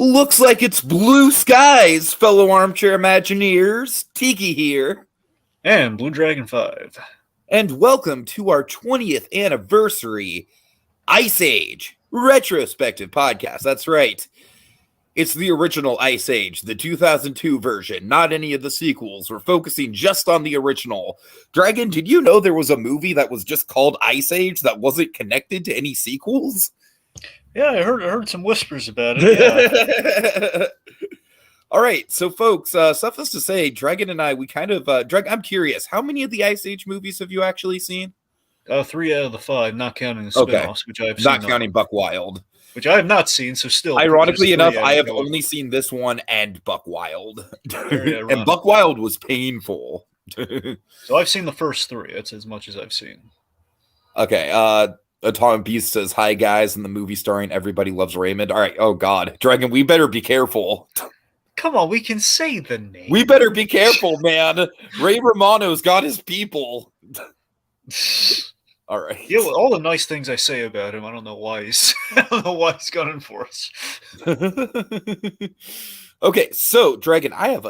Looks like it's blue skies, fellow armchair Imagineers. Tiki here. And Blue Dragon 5. And welcome to our 20th anniversary Ice Age Retrospective podcast. That's right. It's the original Ice Age, the 2002 version, not any of the sequels. We're focusing just on the original. Dragon, did you know there was a movie that was just called Ice Age that wasn't connected to any sequels? Yeah, I heard some whispers about it. Yeah. All right, so folks, suffice to say, Dragon and I, we kind of, I'm curious, how many of the Ice Age movies have you actually seen? 3 out of the 5, not counting the spin-offs, which I've seen. Not counting Buck Wild. Which I have not seen, so still. Ironically enough, I have only seen this one and Buck Wild. And Buck Wild was painful. So I've seen the first 3. That's as much as I've seen. Okay, Atomic Beast says, "Hi guys," in the movie starring Everybody Loves Raymond. All right, oh god, Dragon, we better be careful. Come on, we can say the name. We better be careful, man. Ray Romano's got his people. All right. Yeah, well, all the nice things I say about him, I don't know why he's gunning for us. Okay, so Dragon, I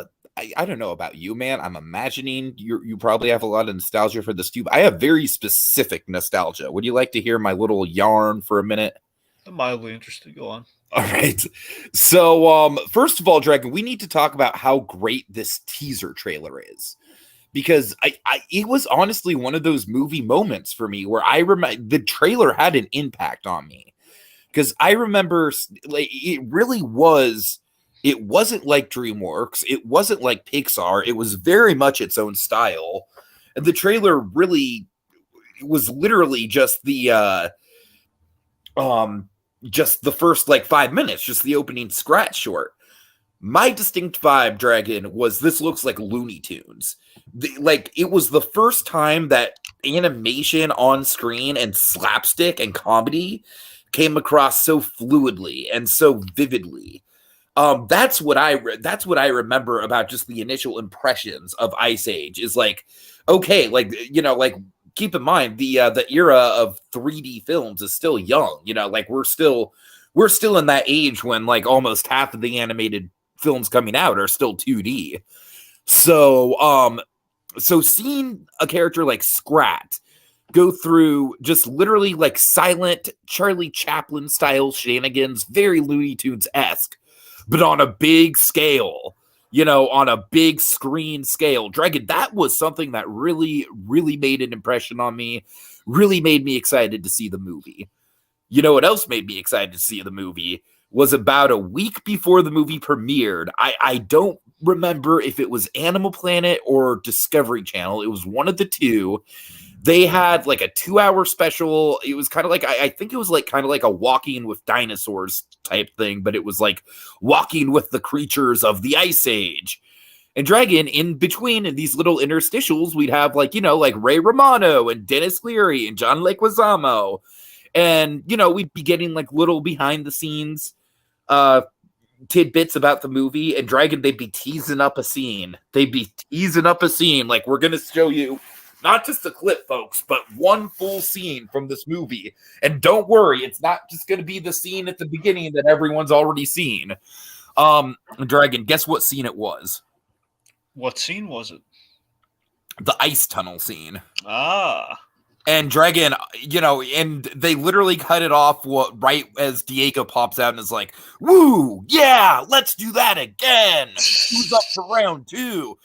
don't know about you, man. I'm imagining you probably have a lot of nostalgia for this too. I have very specific nostalgia. Would you like to hear my little yarn for a minute? I'm mildly interested. Go on. All right. So, first of all, Dragon, we need to talk about how great this teaser trailer is. Because it was honestly one of those movie moments for me where I remember the trailer had an impact on me. Because I remember, like, it wasn't like DreamWorks. It wasn't like Pixar. It was very much its own style. And the trailer really was literally just the first like 5 minutes, just the opening Scrat short. My distinct vibe, Dragon, was this looks like Looney Tunes. It was the first time that animation on screen and slapstick and comedy came across so fluidly and so vividly. That's what I remember about just the initial impressions of Ice Age is like, okay, like, you know, like keep in mind the era of 3D films is still young, you know, like we're still in that age when like almost half of the animated films coming out are still 2D. So seeing a character like Scrat go through just literally like silent Charlie Chaplin style shenanigans, very Looney Tunes-esque, but on a big scale, you know, on a big screen scale. Dragon, that was something that really, really made an impression on me, really made me excited to see the movie. You know what else made me excited to see the movie? Was about a week before the movie premiered. I don't remember if it was Animal Planet or Discovery Channel. It was one of the two. They had like a 2-hour special. It was kind of like, I think it was like kind of like a Walking with Dinosaurs type thing, but it was like walking with the creatures of the Ice Age. And Dragon, in between these little interstitials, we'd have like, you know, like Ray Romano and Dennis Leary and John Leguizamo. And, you know, we'd be getting like little behind the scenes tidbits about the movie. And Dragon, they'd be teasing up a scene. Like, we're going to show you not just a clip, folks, but one full scene from this movie. And don't worry, it's not just going to be the scene at the beginning that everyone's already seen. Dragon, guess what scene it was? What scene was it? The ice tunnel scene. Ah. And Dragon, you know, and they literally cut it off right as Diego pops out and is like, "Woo, yeah, let's do that again. Who's up to round 2?"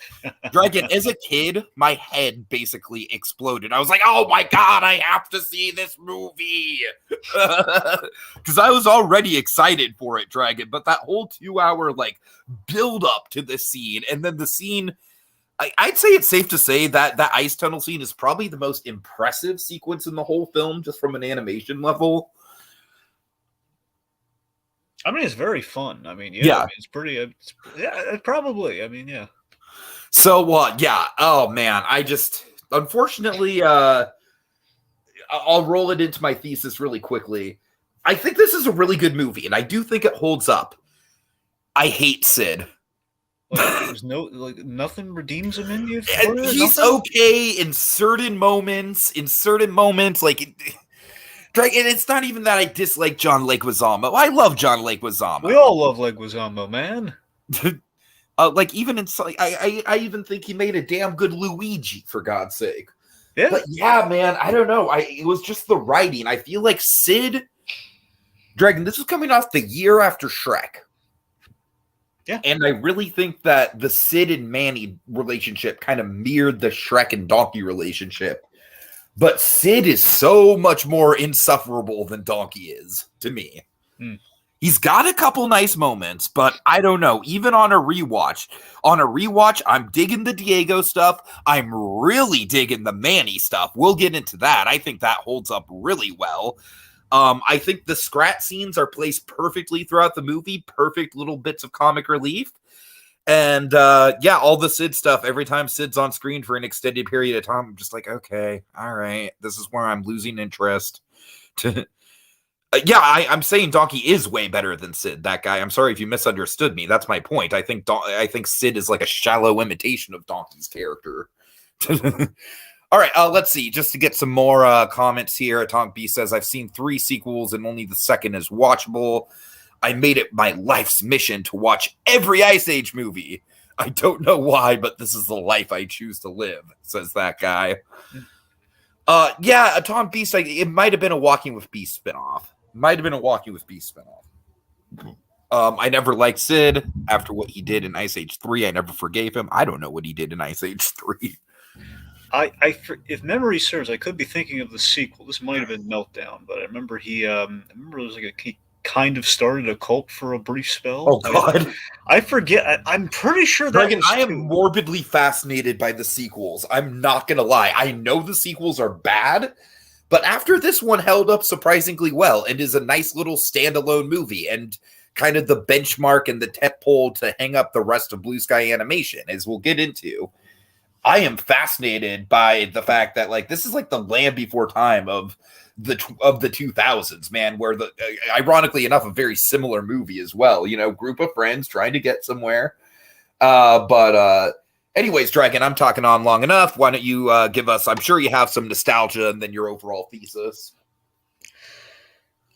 Dragon, as a kid, my head basically exploded. I was like, "Oh my god, I have to see this movie." Because I was already excited for it, Dragon. But that whole 2-hour, like, build up to this scene, and then the scene... I'd say it's safe to say that that ice tunnel scene is probably the most impressive sequence in the whole film, just from an animation level. I mean, it's very fun. I mean, yeah. I mean, it's pretty. Probably. I mean, yeah. So, yeah. Oh man, unfortunately, I'll roll it into my thesis really quickly. I think this is a really good movie, and I do think it holds up. I hate Sid. Like, there's nothing redeems him in you. He's okay in certain moments. Like, And it's not even that I dislike John Leguizamo. I love John Leguizamo. We all love Leguizamo, man. Like even in I even think he made a damn good Luigi, for God's sake. Yeah. But yeah, man, I don't know. It was just the writing. I feel like Sid Dragon, this was coming off the year after Shrek. Yeah. And I really think that the Sid and Manny relationship kind of mirrored the Shrek and Donkey relationship. But Sid is so much more insufferable than Donkey is, to me. He's got a couple nice moments, but I don't know. Even on a rewatch, I'm digging the Diego stuff. I'm really digging the Manny stuff. We'll get into that. I think that holds up really well. I think the Scrat scenes are placed perfectly throughout the movie. Perfect little bits of comic relief. And yeah, all the Sid stuff, every time Sid's on screen for an extended period of time, I'm just like, okay, all right, this is where I'm losing interest. Yeah, I'm saying Donkey is way better than Sid, that guy. I'm sorry if you misunderstood me. That's my point. I think Sid is like a shallow imitation of Donkey's character. All right, let's see. Just to get some more comments here, Tonk B says, I've seen 3 sequels and only the second is watchable. I made it my life's mission to watch every Ice Age movie. I don't know why, but this is the life I choose to live, says that guy. Yeah, Tom Beast, it might have been a Walking with Beast spinoff. I never liked Sid after what he did in Ice Age 3. I never forgave him. I don't know what he did in Ice Age 3. If memory serves, I could be thinking of the sequel. This might have been Meltdown, but I remember there was like he kind of started a cult for a brief spell. Oh God, I forget. I'm pretty sure that Dragon, I am morbidly fascinated by the sequels. I'm not gonna lie. I know the sequels are bad, but after this one held up surprisingly well and is a nice little standalone movie and kind of the benchmark and the tentpole to hang up the rest of Blue Sky Animation, as we'll get into. I am fascinated by the fact that like this is like the Land Before Time of the 2000s, man, where the ironically enough a very similar movie as well, you know, group of friends trying to get somewhere. But anyways, Dragon, I'm talking on long enough. Why don't you give us, I'm sure you have some nostalgia and then your overall thesis.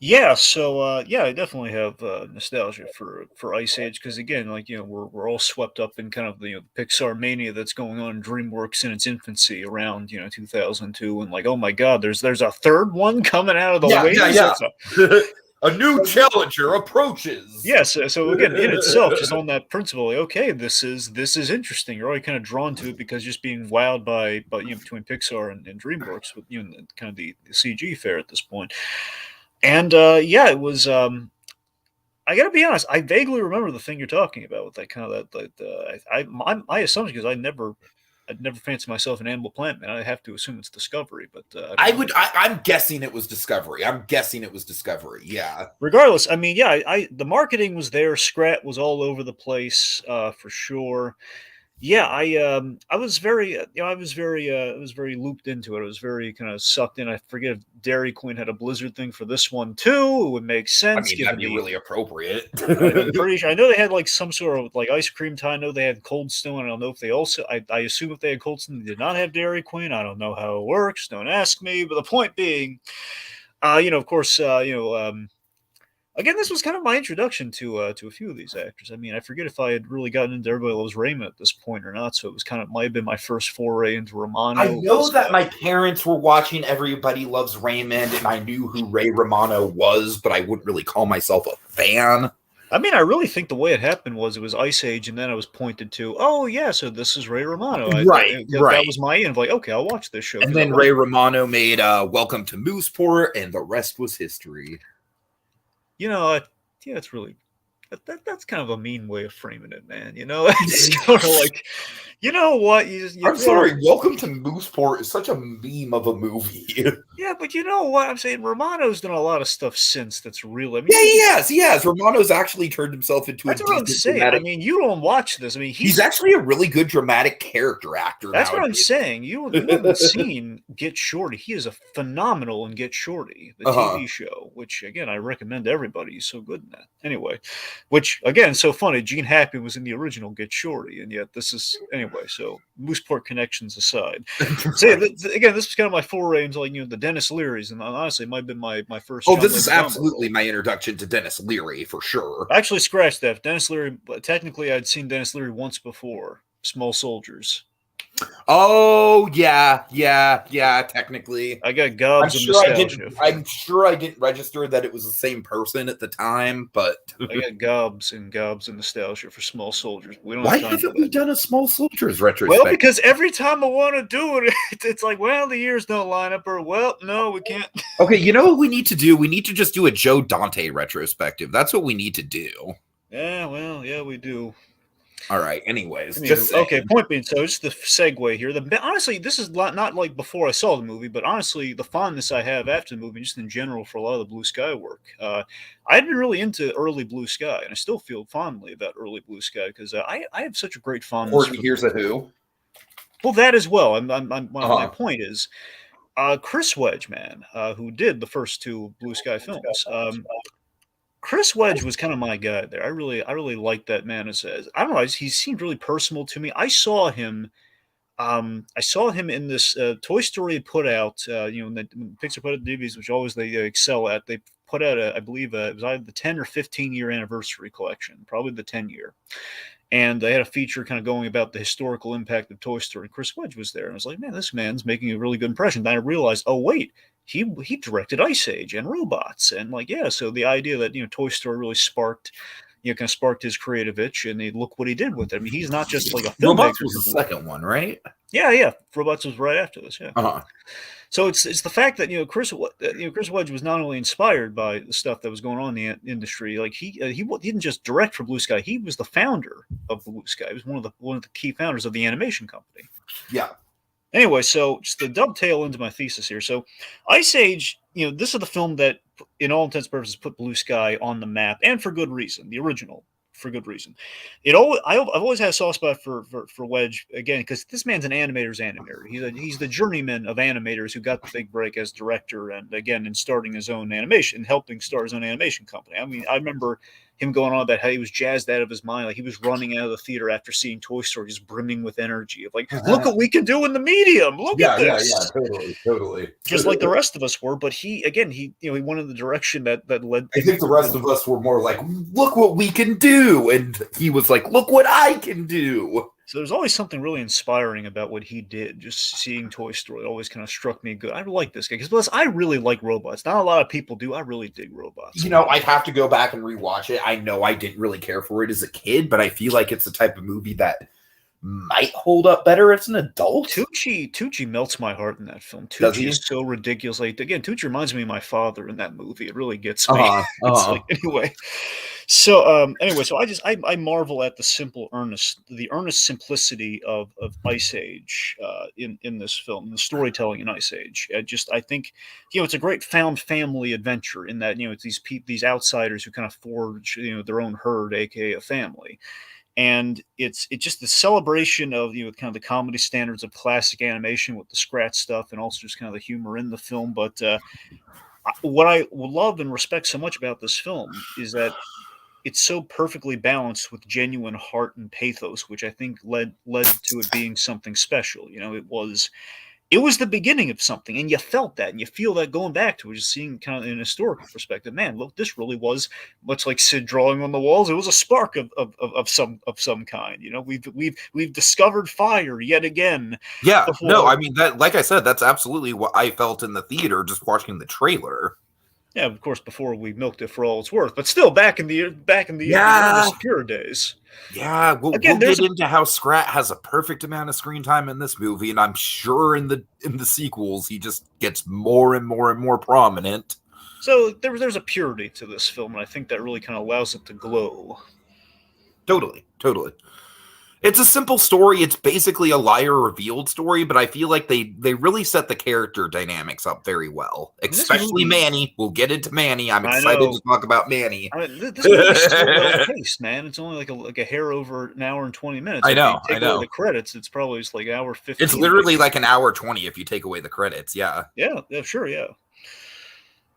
Yeah, so yeah, I definitely have nostalgia for Ice Age because again, like you know, we're all swept up in kind of the Pixar mania that's going on in DreamWorks in its infancy around 2002, and like oh my God, there's a third one coming out of the way. Yeah. A new challenger approaches. Yes, so again, in itself, just on that principle, like, okay, this is interesting. You're already kind of drawn to it because just being wowed by between Pixar and DreamWorks with kind of the CG fare at this point. And yeah, it was. I got to be honest. I vaguely remember the thing you're talking about with that kind of my assumption because I'd never fancied myself an Animal Plant man. I have to assume it's Discovery, but I'm guessing it was Discovery. Yeah. Regardless, I mean, yeah, the marketing was there. Scrat was all over the place for sure. Yeah, I was very, I was very looped into it. I was very kind of sucked in. I forget if Dairy Queen had a Blizzard thing for this one too. It would make sense. I mean, that'd be really appropriate. I'm pretty sure. I know they had like some sort of like ice cream tie. I know they had Cold Stone. I don't know if they also. I assume if they had Cold Stone, they did not have Dairy Queen. I don't know how it works. Don't ask me. But the point being, of course, again, this was kind of my introduction to a few of these actors. I mean, I forget if I had really gotten into Everybody Loves Raymond at this point or not. So it was might have been my first foray into Romano. I know that my parents were watching Everybody Loves Raymond, and I knew who Ray Romano was, but I wouldn't really call myself a fan. I mean, I really think the way it happened was it was Ice Age, and then I was pointed to, oh yeah, so this is Ray Romano. Right. That was my end. Like, okay, I'll watch this show. And then Ray Romano made Welcome to Mooseport, and the rest was history. Yeah, it's really that's kind of a mean way of framing it, man. It's kind of like, you know what? I'm sorry. Welcome to Mooseport is such a meme of a movie. Yeah, but you know what I'm saying? Romano's done a lot of stuff since that's real. I mean, yeah, he has. Romano's actually turned himself into that's what I'm saying. Dramatic... I mean, you don't watch this. I mean, he's actually a really good dramatic character actor. That's what I'm saying. You haven't seen Get Shorty. He is a phenomenal in Get Shorty, the TV show, which again I recommend to everybody. He's so good in that. Anyway, Which, again, so funny. Gene Happy was in the original Get Shorty, and yet this is... Anyway, so Mooseport connections aside. So, yeah, again, this was kind of my foray into, like, the Dennis Learys, and honestly, it might have been my first... Oh, this is absolutely my introduction to Dennis Leary, for sure. Actually, scratch that. Dennis Leary... Technically, I'd seen Dennis Leary once before. Small Soldiers. Oh, yeah, technically. I got gobs of nostalgia. I'm sure I didn't register that it was the same person at the time, but... I got gobs and gobs of nostalgia for Small Soldiers. Why haven't we done a Small Soldiers retrospective? Well, because every time I want to do it, it's like, well, the years don't line up, or, well, no, we can't. Okay, you know what we need to do? We need to just do a Joe Dante retrospective. That's what we need to do. Yeah, well, yeah, we do. All right. Anyways, okay. Point being, so just the segue here. Honestly, this is not like before I saw the movie, but honestly, the fondness I have after the movie, just in general, for a lot of the Blue Sky work. I'd been really into early Blue Sky, and I still feel fondly about early Blue Sky because I have such a great fondness. Here's a Who. Well, that as well. My point is, Chris Wedge, man, who did the first two Blue Sky films. Chris Wedge was kind of my guy there. I really liked that man. As I don't know, he seemed really personal to me. I saw him in this Toy Story put out. When Pixar put out the DVDs, which always they excel at. They put out I believe it was either the 10 or 15 year anniversary collection, probably the 10 year. And they had a feature kind of going about the historical impact of Toy Story. And Chris Wedge was there, and I was like, man, this man's making a really good impression. Then I realized, oh wait. He directed Ice Age and Robots, and so the idea that Toy Story really sparked his creative itch, and look what he did with it. I mean, he's not just like a filmmaker. Robots was the second one, right? Yeah. Robots was right after this. Yeah. Uh-huh. So it's the fact that Chris Wedge was not only inspired by the stuff that was going on in the industry, like he didn't just direct for Blue Sky. He was the founder of Blue Sky. He was one of the key founders of the animation company. Yeah. Anyway, so just to dovetail into my thesis here. So Ice Age, this is the film that, in all intents and purposes, put Blue Sky on the map, and for good reason. The original, for good reason. I've always had a soft spot for Wedge, again, because this man's an animator's animator. He's the journeyman of animators who got the big break as director, and again, in starting his own animation, helping start his own animation company. I mean, I remember him going on about how he was jazzed out of his mind, like he was running out of the theater after seeing Toy Story, just brimming with energy of like, look what we can do in the medium. Look at this. Yeah, totally. Just like the rest of us were, but he went in the direction that led. I think the rest of us were more like, look what we can do, and he was like, look what I can do. So there's always something really inspiring about what he did. Just seeing Toy Story always kind of struck me good. I like this guy because I really like robots. Not a lot of people do. I really dig robots. I'd have to go back and rewatch it. I know I didn't really care for it as a kid, but I feel like it's the type of movie that might hold up better as an adult. Tucci melts my heart in that film. Tucci is so ridiculous. Like, again, Tucci reminds me of my father in that movie. It really gets me. It's like, anyway. So I marvel at the earnest simplicity of Ice Age in this film, the storytelling in Ice Age. I think it's a great found family adventure in that it's these outsiders who kind of forge their own herd, aka a family. And it's just the celebration of kind of the comedy standards of classic animation with the Scrat stuff and also just kind of the humor in the film. But what I love and respect so much about this film is that it's so perfectly balanced with genuine heart and pathos, which I think led to it being something special. It was the beginning of something, and you felt that, and you feel that going back to it, just seeing kind of in a historical perspective. Man, look, this really was much like Sid drawing on the walls. It was a spark of some kind. We've discovered fire yet again. Yeah, no, I mean that. Like I said, that's absolutely what I felt in the theater just watching the trailer. Yeah, of course, before we milked it for all it's worth, but still back in the pure days. Yeah, we'll get into how Scrat has a perfect amount of screen time in this movie, and I'm sure in the sequels he just gets more and more and more prominent. So there's a purity to this film, and I think that really kind of allows it to glow. Totally. It's a simple story. It's basically a liar revealed story, but I feel like they really set the character dynamics up very well. Especially Manny. We'll get into Manny. I'm excited to talk about Manny. This movie's so well paced, man. It's only like a hair over an hour and 20 minutes. I know. Away the credits, it's probably just like an hour 15. It's literally like an hour 20 if you take away the credits. Yeah. Yeah, sure, yeah.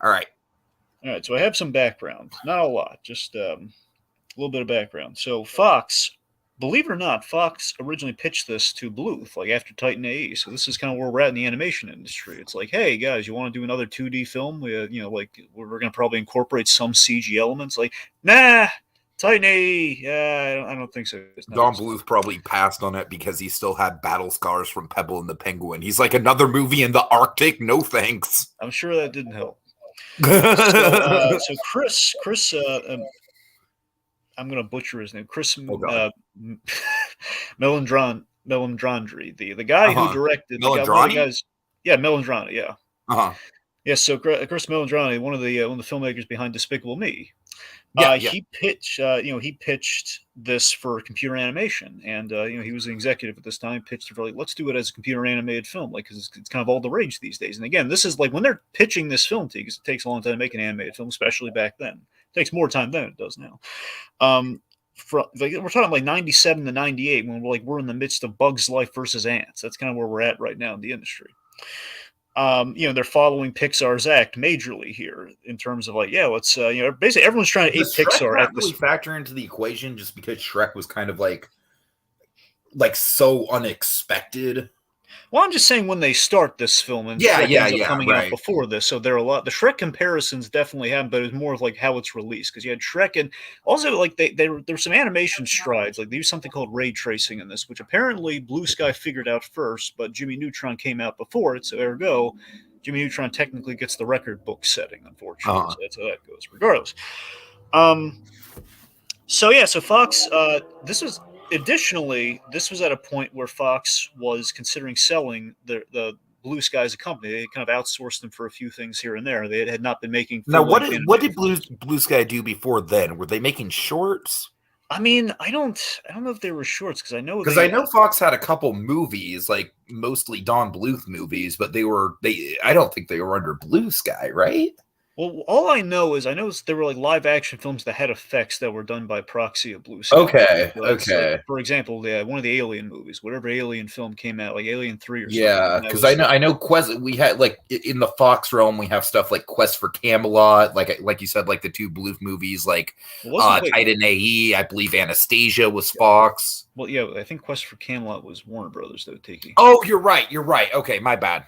All right. So I have some background. Not a lot. Just little bit of background. So Fox, believe it or not, Fox originally pitched this to Bluth, like after Titan AE. So this is kind of where we're at in the animation industry. It's like, hey guys, you want to do another 2D film? Like we're going to probably incorporate some CG elements. Like, nah, Titan AE. Yeah, I don't think so. It's not Don this Bluth probably passed on it because he still had battle scars from Pebble and the Penguin. He's like, another movie in the Arctic? No thanks. I'm sure that didn't help. So Chris, I'm going to butcher his name. Chris Oh god. Melandrandri, the guy who directed one of the Melandrani? guys. Yeah, Melandrani. Yeah. Uh-huh. Yes. So Chris Melandrani, one of the filmmakers behind Despicable Me. Yeah. He pitched this for computer animation, and he was an executive at this time. Pitched it for like, let's do it as a computer animated film, like because it's kind of all the rage these days. And again, this is like when they're pitching this film to you, because it takes a long time to make an animated film, especially back then. It takes more time than it does now. We're talking like 97 to 98 when we're in the midst of Bugs Life versus Ants. That's kind of where we're at right now in the industry. They're following Pixar's act majorly here in terms of like, yeah, let's basically everyone's trying to ape Pixar at this. Factor into the equation just because Shrek was kind of like so unexpected. Well, I'm just saying when they start this film and Shrek ends up coming out before this, so there are a lot. The Shrek comparisons definitely happen, but it was more of like how it's released because you had Shrek and also like there's some animation strides. Like they use something called ray tracing in this, which apparently Blue Sky figured out first, but Jimmy Neutron came out before it, so ergo, Jimmy Neutron technically gets the record book setting. Unfortunately, so that's how that goes. Regardless, so Fox. Additionally, this was at a point where Fox was considering selling the Blue Sky as a company. They kind of outsourced them for a few things here and there. They had not been making. Now, what did Blue Sky do before then? Were they making shorts? I mean, I don't know if they were shorts because I know Fox had a couple movies, like mostly Don Bluth movies, but I don't think they were under Blue Sky, right? Well, all I know is there were like live action films that had effects that were done by proxy of Blue Sky. Okay. Like, for example, one of the Alien movies, whatever Alien film came out, like Alien 3 or something. Yeah, because I know Quest. We had like in the Fox realm, we have stuff like Quest for Camelot, like you said, like the two Bluth movies, like Titan AE. I believe Anastasia was Fox. Well, yeah, I think Quest for Camelot was Warner Brothers though. Tiki. Oh, you're right. Okay, my bad.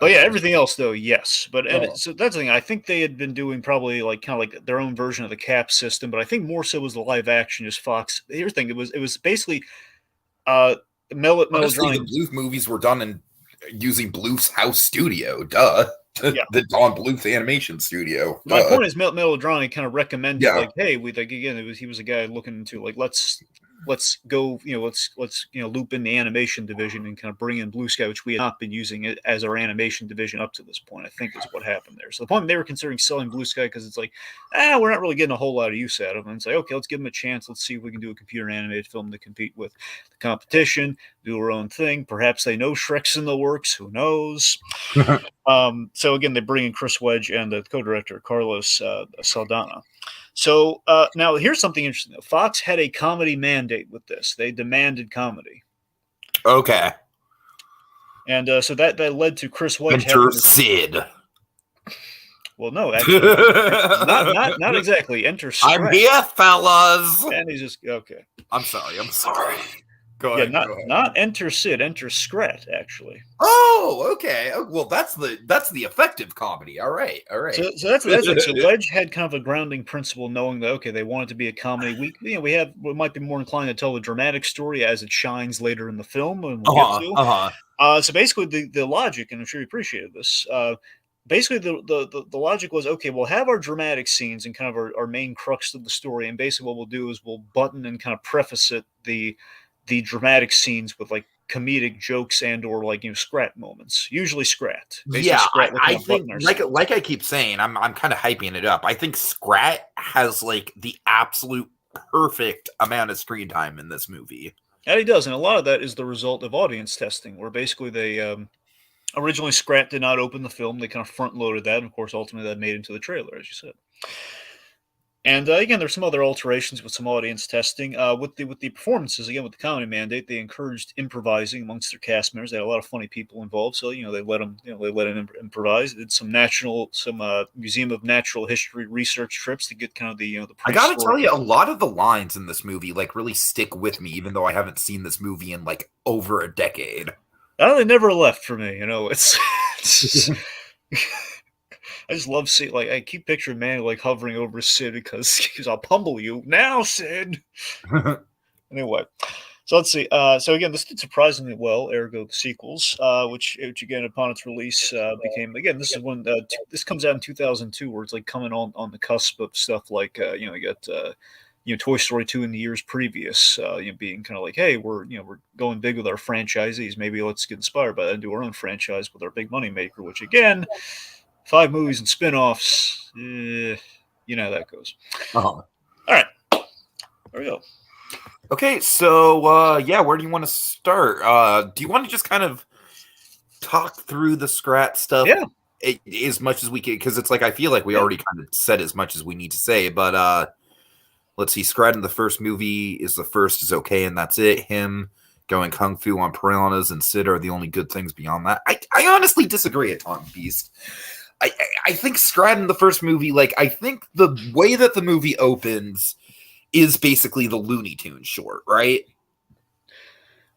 But yeah, everything else though, yes. But so that's the thing. I think they had been doing probably like kind of like their own version of the cap system, but I think more so was the live action. Just Fox. Here's the thing: it was basically Honestly, the Bluth movies were done using Bluth's house studio. Duh. Yeah. The Don Bluth animation studio. My point is, Melodrani kind of recommended like, hey, he was a guy looking into like let's go, let's loop in the animation division and kind of bring in Blue Sky, which we had not been using it as our animation division up to this point. I think is what happened there. So the point they were considering selling Blue Sky because it's like, we're not really getting a whole lot of use out of it. And it's like, okay, let's give them a chance. Let's see if we can do a computer animated film to compete with the competition, do our own thing. Perhaps they know Shrek's in the works. Who knows? So again, they bring in Chris Wedge and the co-director Carlos Saldana. So now here's something interesting. Fox had a comedy mandate with this. They demanded comedy. Okay. And so that led to Chris Wedge. Enter Sid. Well, no, actually, not exactly. Enter Scrat. I'm here, fellas. And he's just okay. I'm sorry. Go ahead. Not Enter Sid. Enter Scrat. Actually. Oh, okay. Well, that's the effective comedy. All right. So that's it. So Wedge had kind of a grounding principle, knowing that they want it to be a comedy. We might be more inclined to tell the dramatic story as it shines later in the film, and we'll get to. So basically, the logic, and I'm sure you appreciated this. Basically, the logic was, okay, we'll have our dramatic scenes and kind of our main crux of the story, and basically what we'll do is we'll button and kind of preface it the dramatic scenes with like comedic jokes and or like Scrat moments. Usually Scrat. Basically, Scrat I think like I keep saying, I'm kind of hyping it up. I think Scrat has like the absolute perfect amount of screen time in this movie. And he does, and a lot of that is the result of audience testing, where basically they originally Scrat did not open the film. They kind of front loaded that, and of course ultimately that made it into the trailer, as you said. And again, there's some other alterations with some audience testing. With the performances, again with the comedy mandate, they encouraged improvising amongst their cast members. They had a lot of funny people involved, so they let them improvise. Did some Museum of Natural History research trips to get kind of the I gotta tell prehistoric. you, a lot of the lines in this movie like really stick with me, even though I haven't seen this movie in like over a decade. They never left for me. It's I just love seeing, like, I keep picturing Manny like hovering over Sid because I'll pummel you now, Sid. Anyway, so let's see. So again, this did surprisingly well. Ergo, the sequels, which again, upon its release, became again. This is when this comes out in 2002, where it's like coming on the cusp of stuff like you got Toy Story 2 in the years previous, being kind of like, hey, we're going big with our franchisees. Maybe let's get inspired by that and do our own franchise with our big money maker. Which again, 5 movies and spin-offs, you know how that goes. Uh-huh. All right, there we go. Okay, so yeah, where do you want to start? Do you want to just kind of talk through the Scrat stuff as much as we can? Because it's like I feel like we already kind of said as much as we need to say. But let's see, Scrat in the first movie is okay, and that's it. Him going kung fu on piranhas and Sid are the only good things beyond that. I honestly disagree a ton, Beast. I think Scrat in the first movie, like, I think the way that the movie opens is basically the Looney Tunes short, right?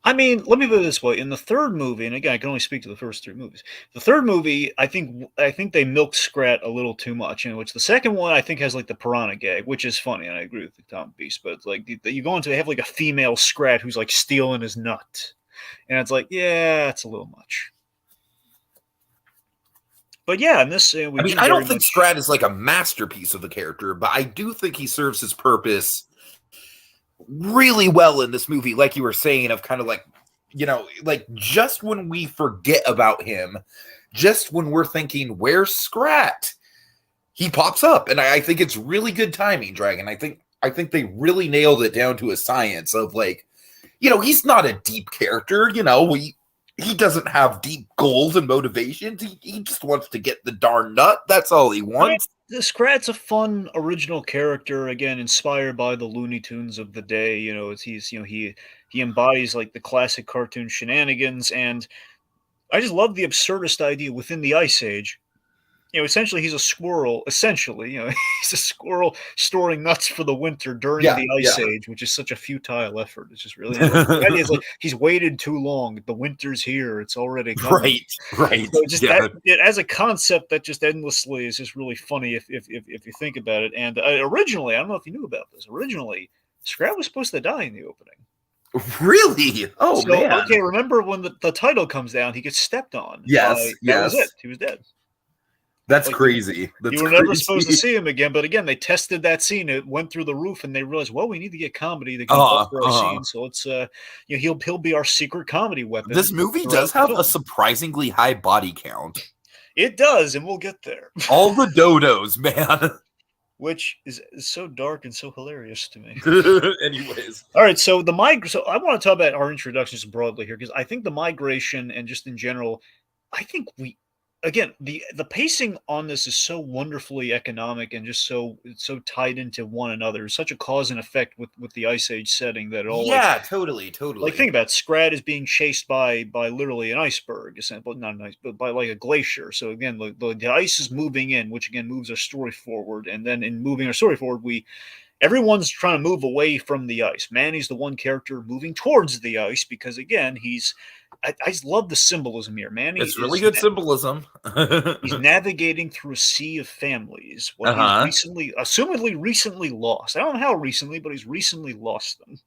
I mean, let me put it this way: in the third movie, and again, I can only speak to the first 3 movies. The third movie, I think they milked Scrat a little too much, in which the second one I think has like the piranha gag, which is funny, and I agree with the Tom Beast. But it's like you go into have like a female Scrat who's like stealing his nut, and it's like, yeah, it's a little much. But yeah, in this, I mean, I don't think Scrat is like a masterpiece of the character, but I do think he serves his purpose really well in this movie, like you were saying, of kind of like, like just when we forget about him, just when we're thinking, where's Scrat? He pops up, and I think it's really good timing, Dragon. I think they really nailed it down to a science of like, he's not a deep character, he doesn't have deep goals and motivations. He just wants to get the darn nut. That's all he wants. The Scrat's a fun original character, again inspired by the Looney Tunes of the day. He embodies like the classic cartoon shenanigans, and I just love the absurdist idea within the Ice Age. Essentially, he's a squirrel. Essentially, he's a squirrel storing nuts for the winter during the Ice Age, which is such a futile effort. It's just really the idea is like he's waited too long. The winter's here. It's already coming. Right. So just as a concept, that just endlessly is just really funny if you think about it. And originally, I don't know if you knew about this. Originally, Scrat was supposed to die in the opening. Really? Oh, man. Okay, remember when the title comes down, he gets stepped on. Yes. That was it. He was dead. That's crazy. You were never supposed to see him again, but again, they tested that scene. It went through the roof, and they realized, well, we need to get comedy that can buffer our scene. So let's, he'll be our secret comedy weapon. This movie does have a surprisingly high body count. It does, and we'll get there. All the Dodos, man. Which is so dark and so hilarious to me. Anyways. All right, so so I want to talk about our introductions broadly here, because I think the migration and just in general, I think again, the pacing on this is so wonderfully economic and just so tied into one another. It's such a cause and effect with the Ice Age setting that it all. Yeah, totally. Like, think about it. Scrat is being chased by literally an iceberg, essentially, not an ice, but by like a glacier. So again, the ice is moving in, which again moves our story forward. And then in moving our story forward, everyone's trying to move away from the ice. Manny's the one character moving towards the ice because, again, I just love the symbolism here. Manny, it's really good symbolism. He's navigating through a sea of families. He's assumedly recently lost. I don't know how recently, but he's recently lost them.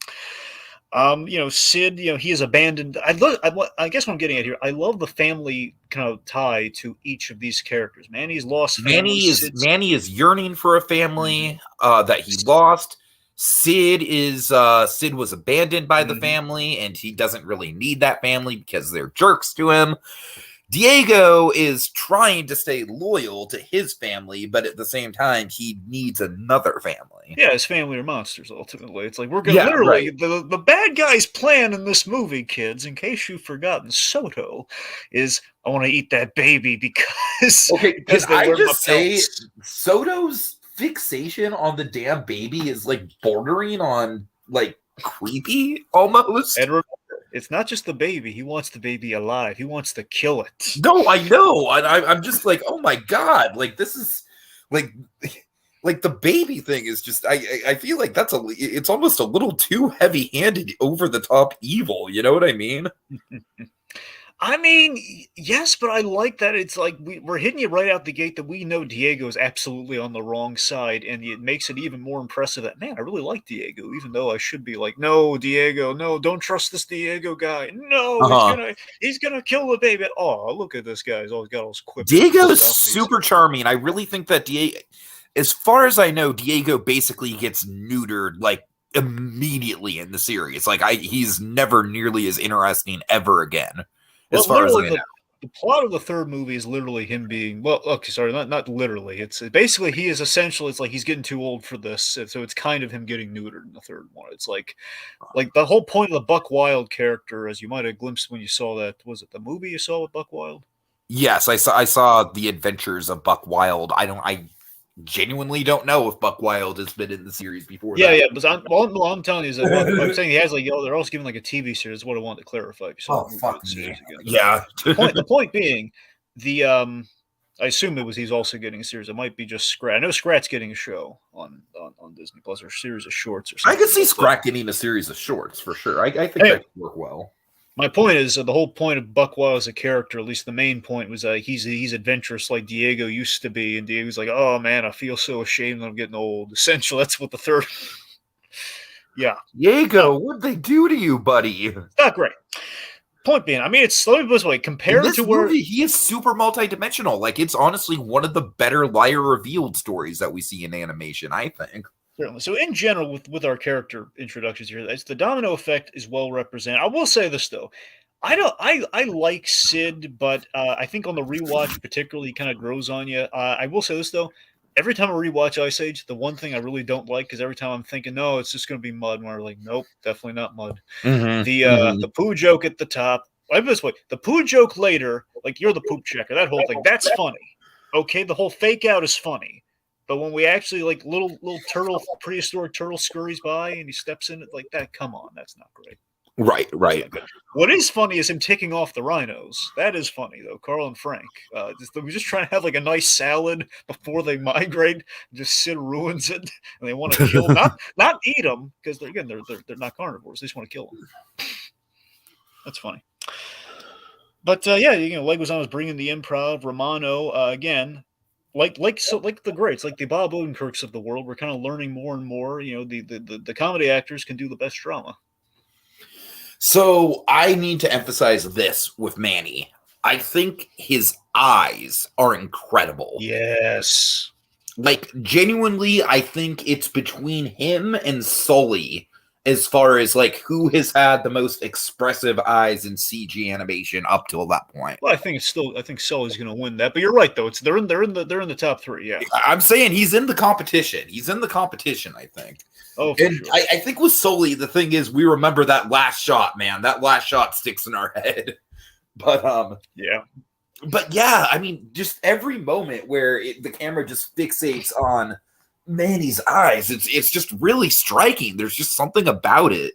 Sid, he is abandoned. I guess what I'm getting at here, I love the family kind of tie to each of these characters. Manny's lost family. Manny is yearning for a family that he lost. Sid was abandoned by the family, and he doesn't really need that family because they're jerks to him. Diego is trying to stay loyal to his family, but at the same time, he needs another family. Yeah, his family are monsters, ultimately. It's like, we're going to literally, the bad guy's plan in this movie, kids, in case you've forgotten, Soto, is, I want to eat that baby because... Okay, can I just say, Soto's fixation on the damn baby is like bordering on like creepy almost. And remember, it's not just the baby. He wants the baby alive. He wants to kill it. No, I know. I'm just like, oh my god, like this is like the baby thing is just I feel like it's almost a little too heavy-handed, over the top evil, you know what I mean? I mean, yes, but I like that it's like we're hitting you right out the gate that we know Diego is absolutely on the wrong side, and it makes it even more impressive that, man, I really like Diego, even though I should be like, no, Diego, no, don't trust this Diego guy. No, he's gonna kill the baby. Oh, look at this guy. He's always got all his quips. Diego is super charming. I really think that Diego, as far as I know, Diego basically gets neutered like immediately in the series. Like he's never nearly as interesting ever again. As far as I know. The plot of the third movie is literally him being, well, okay, sorry, not literally. It's basically he is essentially, it's like he's getting too old for this, so it's kind of him getting neutered in the third one. It's like the whole point of the Buck Wild character, as you might have glimpsed when you saw that, was it the movie you saw with Buck Wild? Yes, I saw the adventures of Buck Wild. I genuinely don't know if Buck Wild has been in the series before. Yeah, but I'm telling you is that I'm saying he has like, they're also giving like a TV series. That's what I wanted to clarify. Fuck me. Yeah. The point being, I assume he's also getting a series. It might be just Scrat. I know Scrat's getting a show on Disney Plus, or a series of shorts or something. I could see Scrat getting a series of shorts for sure. I think that could work well. My point is, the whole point of Buck Wild as a character, at least the main point, was he's adventurous like Diego used to be, and Diego's like, oh man, I feel so ashamed that I'm getting old. Essentially, that's what the third. Yeah, Diego, what'd they do to you, buddy? It's not great. Point being, I mean, it's, let me put this way, compared to where he is super multidimensional. Like, it's honestly one of the better liar revealed stories that we see in animation, I think. Certainly. So in general, with our character introductions here, it's the domino effect is well represented. I will say this though, I like Sid, but I think on the rewatch particularly, he kind of grows on you. I will say this though, every time I rewatch Ice Age, the one thing I really don't like is every time I'm thinking, no, it's just going to be mud. And we're like, nope, definitely not mud. Mm-hmm. The poo joke at the top. Like this way, the poo joke later, like you're the poop checker, that whole thing, that's funny. Okay, the whole fake out is funny. But when we actually, like, little turtle, prehistoric turtle scurries by and he steps in it like that, come on, that's not great. Right. What is funny is him ticking off the rhinos. That is funny, though. Carl and Frank. We're just trying to have, like, a nice salad before they migrate. Just Sid ruins it, and they want to kill them. Not eat them, because, they're not carnivores. They just want to kill them. That's funny. But, yeah, Leguizamo was bringing the improv. Romano, again... Like the greats, like the Bob Odenkirks of the world, we're kind of learning more and more. The comedy actors can do the best drama. So I need to emphasize this with Manny. I think his eyes are incredible. Yes. Like, genuinely, I think it's between him and Sully as far as, like, who has had the most expressive eyes in CG animation up till that point. Well, I think Sully's going to win that, but you're right though. They're in the top three. Yeah, I'm saying he's in the competition. I think. Oh, for sure. I think with Sully, the thing is, we remember that last shot, man. That last shot sticks in our head. But yeah. But yeah, I mean, just every moment where the camera just fixates on Manny's eyes, it's just really striking. There's just something about it.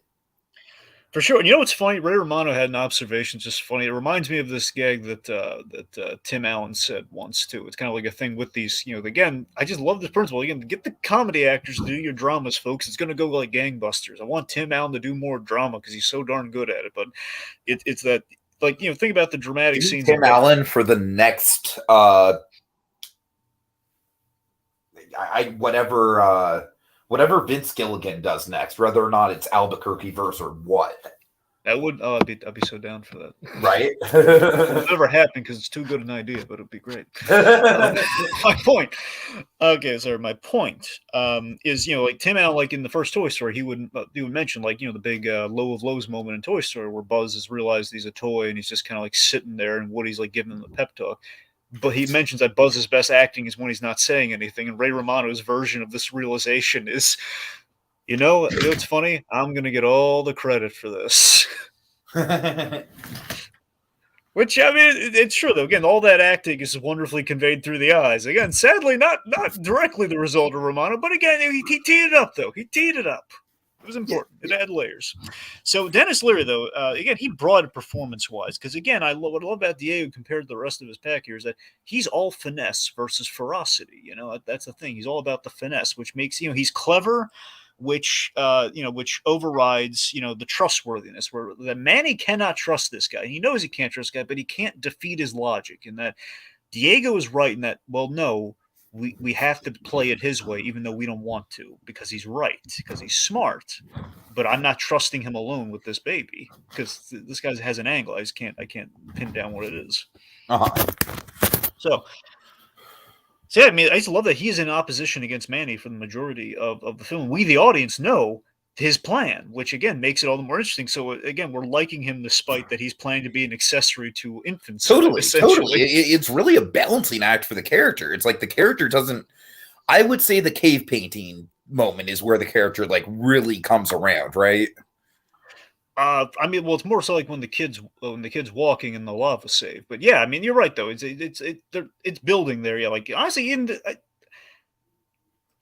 For sure. And you know what's funny? Ray Romano had an observation, just funny. It reminds me of this gag that Tim Allen said once, too. It's kind of like a thing with these, again, I just love this principle. Again, get the comedy actors to do your dramas, folks. It's going to go like gangbusters. I want Tim Allen to do more drama because he's so darn good at it. But it's that, like, think about the dramatic scenes. Tim Allen for the next whatever Vince Gilligan does next, whether or not it's Albuquerque verse or what. That would I'd be so down for that. Right? It'll never happen because it's too good an idea, but it'd be great. My point. Okay, sorry. My point is, like Tim Allen, like in the first Toy Story, he would mention, like, the big low of lows moment in Toy Story where Buzz has realized he's a toy and he's just kind of like sitting there and Woody's like giving him the pep talk. But he mentions that Buzz's best acting is when he's not saying anything, and Ray Romano's version of this realization is, it's funny? I'm going to get all the credit for this. Which, I mean, it's true though. Again, all that acting is wonderfully conveyed through the eyes. Again, sadly, not directly the result of Romano, but again, he teed it up though. He teed it up. It was important. It had layers. So Dennis Leary, though, again, he brought it performance-wise because again, what I love about Diego compared to the rest of his pack here is that he's all finesse versus ferocity. You know, that's the thing. He's all about the finesse, which makes he's clever, which which overrides the trustworthiness. Where that Manny cannot trust this guy. He knows he can't trust this guy, but he can't defeat his logic. And that Diego is right in that. Well, no, we have to play it his way, even though we don't want to, because he's right, because he's smart. But I'm not trusting him alone with this baby because this guy has an angle. I can't pin down what it is. So yeah, I mean, I just love that he is in opposition against Manny for the majority of the film. We, the audience, know his plan, which again makes it all the more interesting. So again, we're liking him despite that he's planning to be an accessory to infants. Totally. It's really a balancing act for the character. It's like the character doesn't. I would say the cave painting moment is where the character like really comes around, right? I mean, well, it's more so like when the kid's walking in the lava save. But yeah, I mean, you're right though. It's building there. Yeah, like honestly,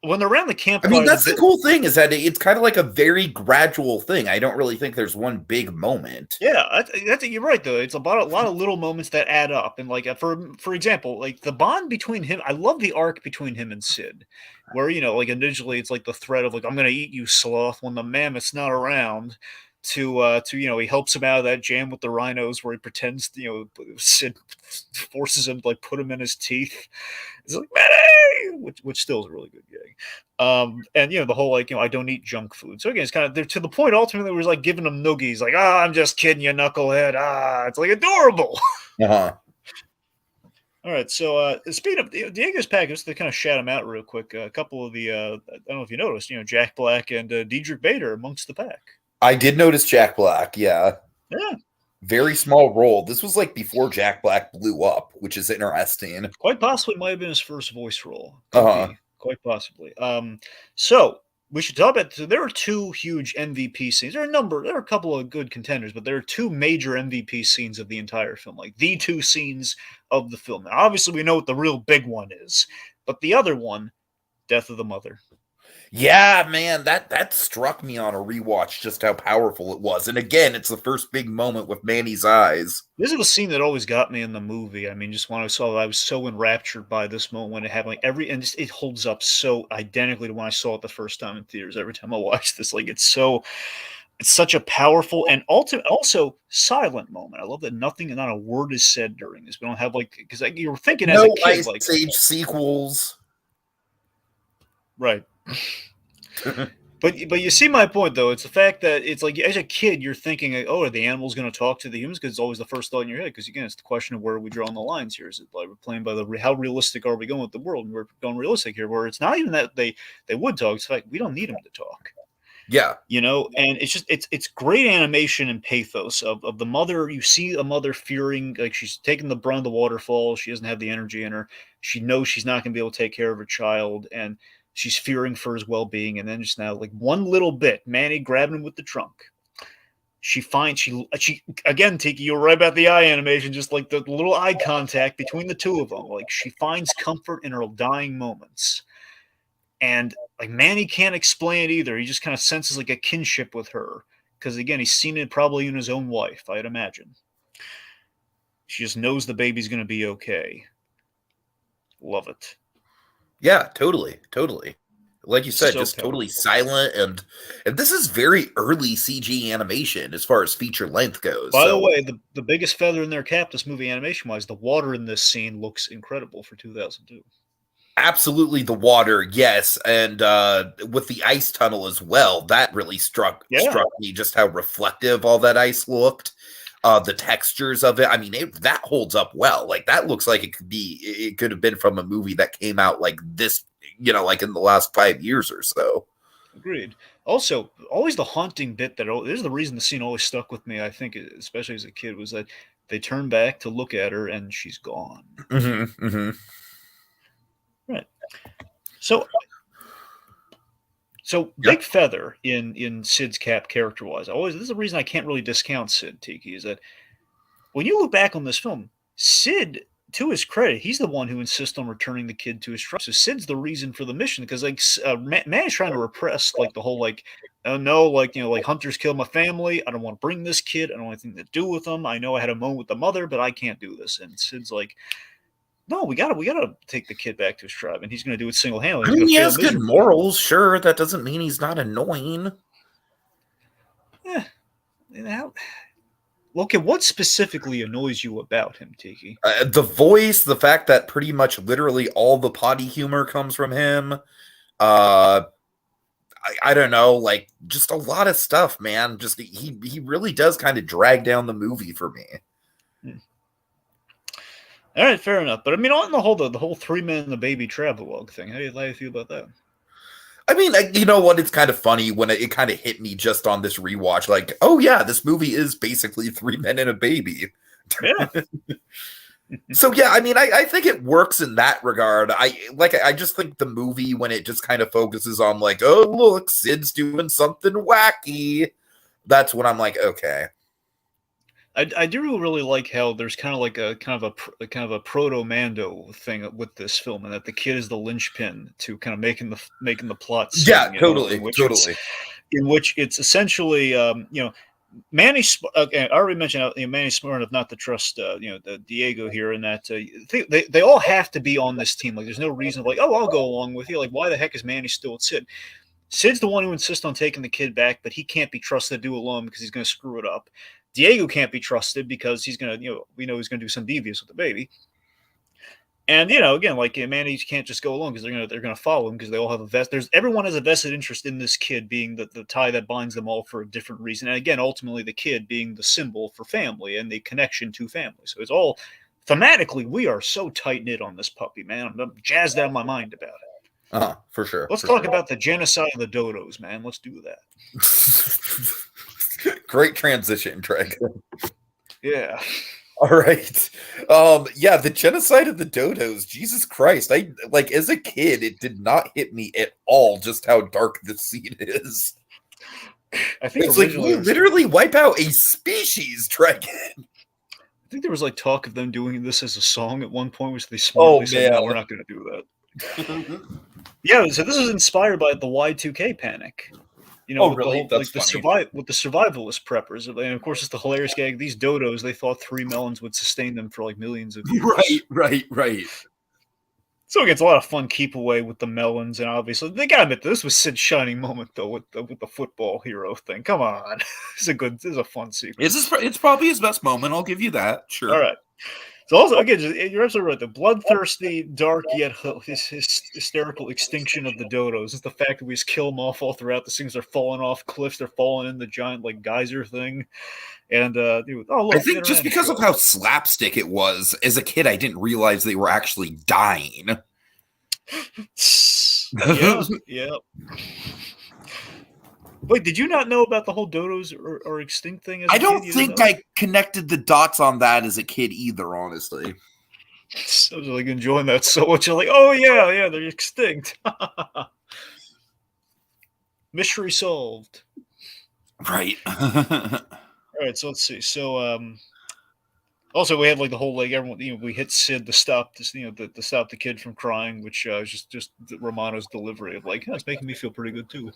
when they're around the campfire, I mean, that's the cool thing is that it's kind of like a very gradual thing. I don't really think there's one big moment. Yeah, you're right though. It's about a lot of little moments that add up, and like for example, like the bond between him. I love the arc between him and Sid, where like initially it's like the threat of like I'm gonna eat you, sloth, when the mammoth's not around. To he helps him out of that jam with the rhinos where he pretends Sid forces him to like put him in his teeth. It's like Manny! which still is a really good gig. And the whole like I don't eat junk food. So again, it's kind of to the point ultimately where he's like giving him noogies, like I'm just kidding you, knucklehead. It's like adorable. Uh-huh. All right, so speed up Diego's pack, just to kind of shout him out real quick. A couple of the I don't know if you noticed, Jack Black and Diedrich Bader amongst the pack. I did notice Jack Black, yeah. Yeah. Very small role. This was like before Jack Black blew up, which is interesting. Quite possibly might have been his first voice role. Quite possibly. So we should talk about. So there are two huge MVP scenes. There are a couple of good contenders, but there are two major MVP scenes of the entire film, like the two scenes of the film. Now, obviously, we know what the real big one is, but the other one, death of the mother. Yeah, man, that struck me on a rewatch just how powerful it was. And again, it's the first big moment with Manny's eyes. This is the scene that always got me in the movie. I mean, just when I saw it, I was so enraptured by this moment when it happened. Like it holds up so identically to when I saw it the first time in theaters. Every time I watch this, like it's such a powerful and also silent moment. I love that not a word is said during this. We don't have because you were thinking as a kid, like Ice Age sequels, right? But you see my point though. It's the fact that it's like as a kid you're thinking, oh, are the animals going to talk to the humans? Because it's always the first thought in your head. Because again, it's the question of where are we drawing the lines here. Is it like we're playing by how realistic are we going with the world? And we're going realistic here, where it's not even that they would talk. It's like we don't need them to talk. Yeah, and it's just it's great animation and pathos of the mother. You see a mother fearing, like she's taking the brunt of the waterfall. She doesn't have the energy in her. She knows she's not going to be able to take care of her child, and she's fearing for his well-being. And then just now, like one little bit, Manny grabbing him with the trunk. She again, Tiki, you're right about the eye animation, just like the little eye contact between the two of them. Like she finds comfort in her dying moments. And like Manny can't explain it either. He just kind of senses like a kinship with her. Because again, he's seen it probably in his own wife, I'd imagine. She just knows the baby's going to be okay. Love it. Yeah, totally. Like you said, just powerful. Totally silent, and this is very early CG animation as far as feature length goes. By the way, the biggest feather in their cap, this movie animation-wise, the water in this scene looks incredible for 2002. Absolutely, the water, yes, and with the ice tunnel as well, that really struck me just how reflective all that ice looked. The textures of it, I mean, that holds up well. Like that looks like it could have been from a movie that came out like this, like in the last 5 years or so. Agreed. Also, always the haunting bit this is the reason the scene always stuck with me. I think, especially as a kid, was that they turn back to look at her and she's gone. Mm-hmm, mm-hmm. Right. So Big Feather in Sid's cap character-wise. This is the reason I can't really discount Sid, Tiki, is that when you look back on this film, Sid, to his credit, he's the one who insists on returning the kid to his tribe. So Sid's the reason for the mission, because like Manny's trying to repress like the whole like, oh no, like like hunters killed my family. I don't want to bring this kid. I don't want anything to do with them. I know I had a moment with the mother, but I can't do this. And Sid's like, no, we gotta take the kid back to his tribe, and he's gonna do it single handedly. I mean, he has good morals, sure. That doesn't mean he's not annoying. Yeah. Okay, what specifically annoys you about him, Tiki? The voice, the fact that pretty much literally all the potty humor comes from him. I don't know, like just a lot of stuff, man. Just he really does kind of drag down the movie for me. All right, fair enough. But I mean, on the whole 3 Men and the Baby travelogue thing, how do you feel about that? I mean, you know what? It's kind of funny when it kind of hit me just on this rewatch. Like, oh yeah, this movie is basically 3 Men and a Baby. Yeah. So yeah, I mean, I think it works in that regard. I just think the movie, when it just kind of focuses on like, oh look, Sid's doing something wacky, that's when I'm like, okay. I do really like how there's kind of like a proto Mando thing with this film, and that the kid is the linchpin to kind of making the plot. Yeah, totally. In which it's essentially, Manny's. I already mentioned Manny's smart enough not to trust, the Diego here, and that they all have to be on this team. Like, there's no reason like, oh, I'll go along with you. Like, why the heck is Manny still at Sid? Sid's the one who insists on taking the kid back, but he can't be trusted to do it alone because he's going to screw it up. Diego can't be trusted because he's going to, we know he's going to do some devious with the baby. And, again, like Manny can't just go along because they're going to follow him because they all have everyone has a vested interest in this kid being the tie that binds them all for a different reason. And again, ultimately the kid being the symbol for family and the connection to family. So it's all thematically, we are so tight knit on this puppy, man. I'm jazzed out of my mind about it. For sure. Let's talk about the genocide of the Dodos, man. Let's do that. Great transition, Greg. Yeah. All right. Yeah, the genocide of the Dodos. Jesus Christ. As a kid, it did not hit me at all just how dark this scene is. I think it's like we literally wipe out a species, Dragon. I think there was like talk of them doing this as a song at one point, which they smartly said, no, we're not going to do that. Yeah, so this is inspired by the Y2K panic. Really? With the survivalist preppers, and of course, it's the hilarious gag. These dodos, they thought 3 melons would sustain them for like millions of years. Right. So it gets a lot of fun keep away with the melons, and obviously they gotta admit this was Sid's shining moment though with the football hero thing. Come on, this is a fun sequence. It's probably his best moment. I'll give you that. Sure. All right. So also, again, you're absolutely right. The bloodthirsty, dark, yet hysterical extinction of the Dodos is the fact that we just kill them off all throughout. The things are falling off cliffs. They're falling in the giant, like, geyser thing. And, look, I think just because of how slapstick it was, as a kid, I didn't realize they were actually dying. Yeah. Wait, did you not know about the whole Dodos are extinct thing? I don't think I connected the dots on that as a kid either, honestly. I was like enjoying that so much. You're like, oh yeah, they're extinct. Mystery solved. Right. All right, so let's see. So also we have like the whole like everyone we hit Sid to stop this to stop the kid from crying, which is just Romano's delivery of like, it's making me feel pretty good too.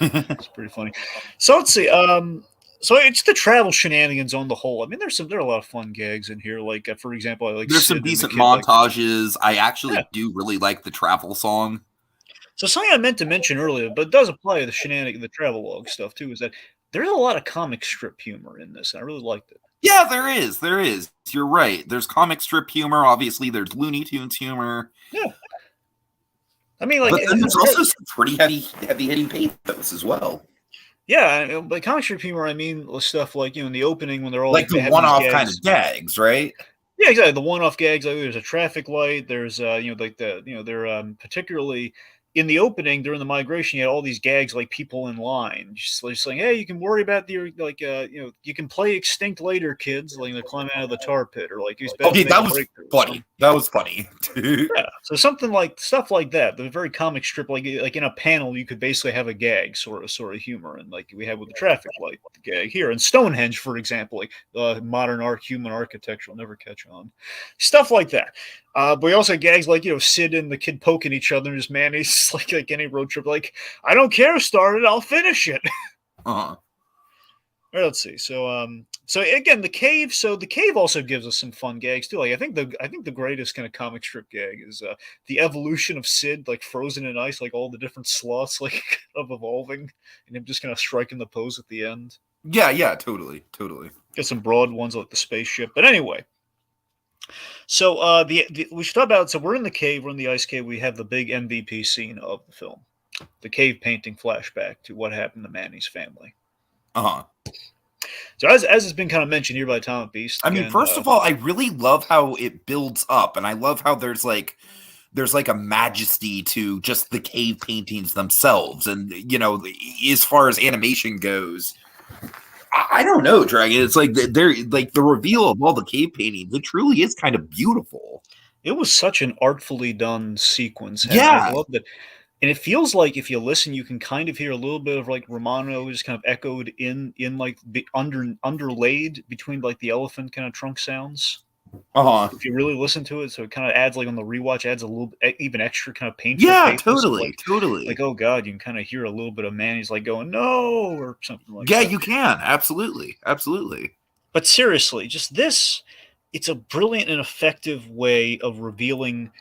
It's pretty funny. So let's see. So it's the travel shenanigans on the whole. I mean, there are a lot of fun gags in here. Like for example, there's some decent montages. I actually do really like the travel song. So something I meant to mention earlier, but it does apply to the travelogue stuff too, is that there's a lot of comic strip humor in this. And I really liked it. Yeah, there is. You're right. There's comic strip humor. Obviously, there's Looney Tunes humor. Yeah. I mean, like, but then there's also some pretty heavy-hitting pathos as well. Yeah, but comic strip humor, I mean, stuff like in the opening when they're all like the one-off kind of gags, right? Yeah, exactly. The one-off gags. Like there's a traffic light. There's they're particularly in the opening during the migration. You had all these gags like people in line, just saying, "Hey, you can worry about you can play Extinct later, kids." Like they climb out of the tar pit, or like okay, that was funny. That was funny. Yeah. So something like stuff like that. The very comic strip, like in a panel, you could basically have a gag sort of humor, and like we have with the traffic light gag here, and Stonehenge, for example, like modern art, human architecture will never catch on, stuff like that. But we also have gags like Sid and the kid poking each other, and just Manny's like any road trip, like I don't care, start it, I'll finish it. Uh-huh. Let's see. So again, the cave. So the cave also gives us some fun gags too. Like I think the greatest kind of comic strip gag is the evolution of Sid, like frozen in ice, like all the different sloths, like of evolving, and him just kind of striking the pose at the end. Yeah, totally. Got some broad ones like the spaceship. But anyway, so we should talk about. So we're in the cave. We're in the ice cave. We have the big MVP scene of the film, the cave painting flashback to what happened to Manny's family. Uh-huh. So as has been kind of mentioned here by Tom Beast. I mean, first of all, I really love how it builds up, and I love how there's like a majesty to just the cave paintings themselves, and as far as animation goes, I don't know, Dragon. It's like they're like the reveal of all the cave paintings. It truly is kind of beautiful. It was such an artfully done sequence. Yeah, I love that. And it feels like if you listen, you can kind of hear a little bit of like Romano just kind of echoed in like underlaid between like the elephant kind of trunk sounds. If you really listen to it, so it kind of adds like on the rewatch, adds a little even extra kind of painful. Yeah, totally. Like, oh god, you can kind of hear a little bit of Manny's like going no or something like that. Yeah, you can absolutely. But seriously, just this, it's a brilliant and effective way of revealing.